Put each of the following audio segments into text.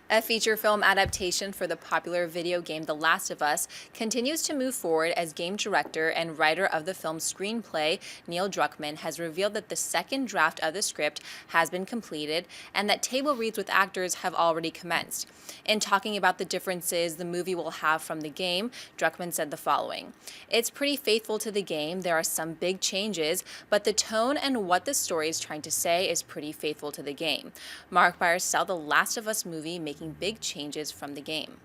A feature film adaptation for the popular video game The Last of Us continues to move forward as game director and writer of the film's screenplay, Neil Druckmann, has revealed that the second draft of the script has been completed and that table reads with actors have already commenced. In talking about the differences the movie will have from the game, Druckmann said the following: "It's pretty faithful to the game. There are some big changes, but the tone and what the story is trying to say is pretty faithful to the game. Mark buyers sell The Last of Us movie making big changes from the game."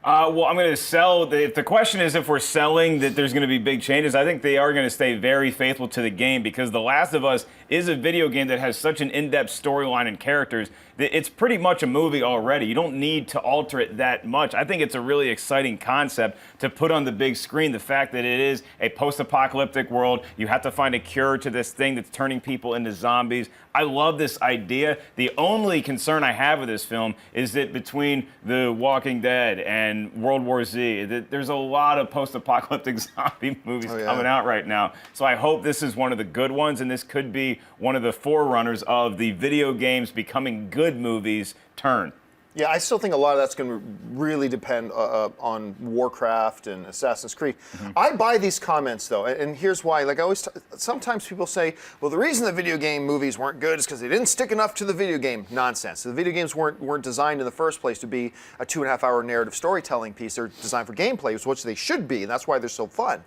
Well, I'm going to sell. If the question is if we're selling that there's going to be big changes, I think they are going to stay very faithful to the game, because The Last of Us is a video game that has such an in-depth storyline and characters that it's pretty much a movie already. You don't need to alter it that much. I think it's a really exciting concept to put on the big screen. The fact that it is a post-apocalyptic world, you have to find a cure to this thing that's turning people into zombies. I love this idea. The only concern I have with this film is that between The Walking Dead and World War Z, there's a lot of post-apocalyptic zombie movies coming out right now. So I hope this is one of the good ones, and this could be one of the forerunners of the video games becoming good movies turn. Yeah, I still think a lot of that's going to really depend on Warcraft and Assassin's Creed. I buy these comments, though, and here's why. Like I always, sometimes people say, well, the reason the video game movies weren't good is because they didn't stick enough to the video game. Nonsense. The video games weren't designed in the first place to be a 2.5-hour narrative storytelling piece. They're designed for gameplay, which they should be, and that's why they're so fun.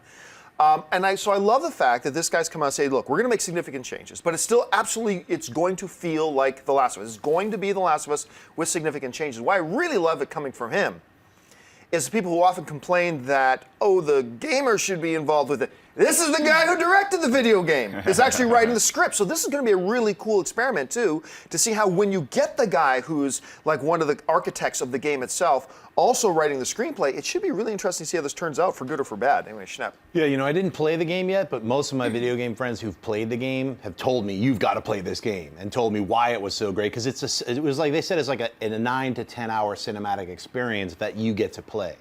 So I love the fact that this guy's come out and say, look, we're going to make significant changes, but it's still absolutely, it's going to feel like The Last of Us. It's going to be The Last of Us with significant changes. Why I really love it coming from him is the people who often complain that, oh, the gamer should be involved with it. This is the guy who directed the video game. Is actually writing the script. So this is going to be a really cool experiment, too, to see how when you get the guy who's like one of the architects of the game itself also writing the screenplay, it should be really interesting to see how this turns out, for good or for bad. Anyway, Schnapp. Yeah, you know, I didn't play the game yet, but most of my video game friends who've played the game have told me, you've got to play this game, and told me why it was so great, because it was like, they said it's like a 9 to 10 hour cinematic experience that you get to play.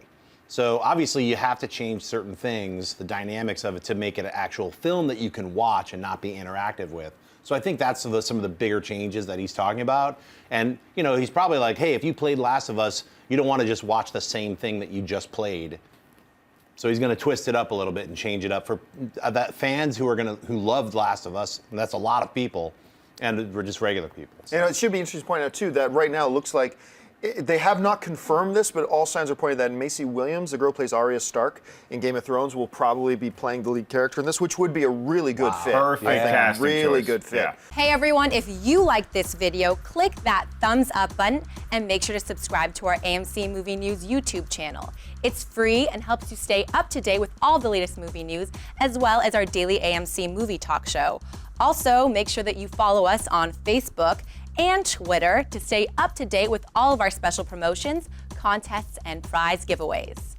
So obviously you have to change certain things, the dynamics of it, to make it an actual film that you can watch and not be interactive with. So I think that's some of the bigger changes that he's talking about. And, you know, he's probably like, hey, if you played Last of Us, you don't want to just watch the same thing that you just played. So he's going to twist it up a little bit and change it up for that fans who loved Last of Us, and that's a lot of people, and we're just regular people. So. And it should be interesting to point out, too, that right now it looks like they have not confirmed this, but all signs are pointing that Macy Williams, the girl who plays Arya Stark in Game of Thrones, will probably be playing the lead character in this, which would be a really good fit. Perfect casting really choice. good fit. Yeah. Hey everyone, if you like this video, click that thumbs up button and make sure to subscribe to our AMC Movie News YouTube channel. It's free and helps you stay up to date with all the latest movie news, as well as our daily AMC movie talk show. Also, make sure that you follow us on Facebook and Twitter to stay up to date with all of our special promotions, contests, and prize giveaways.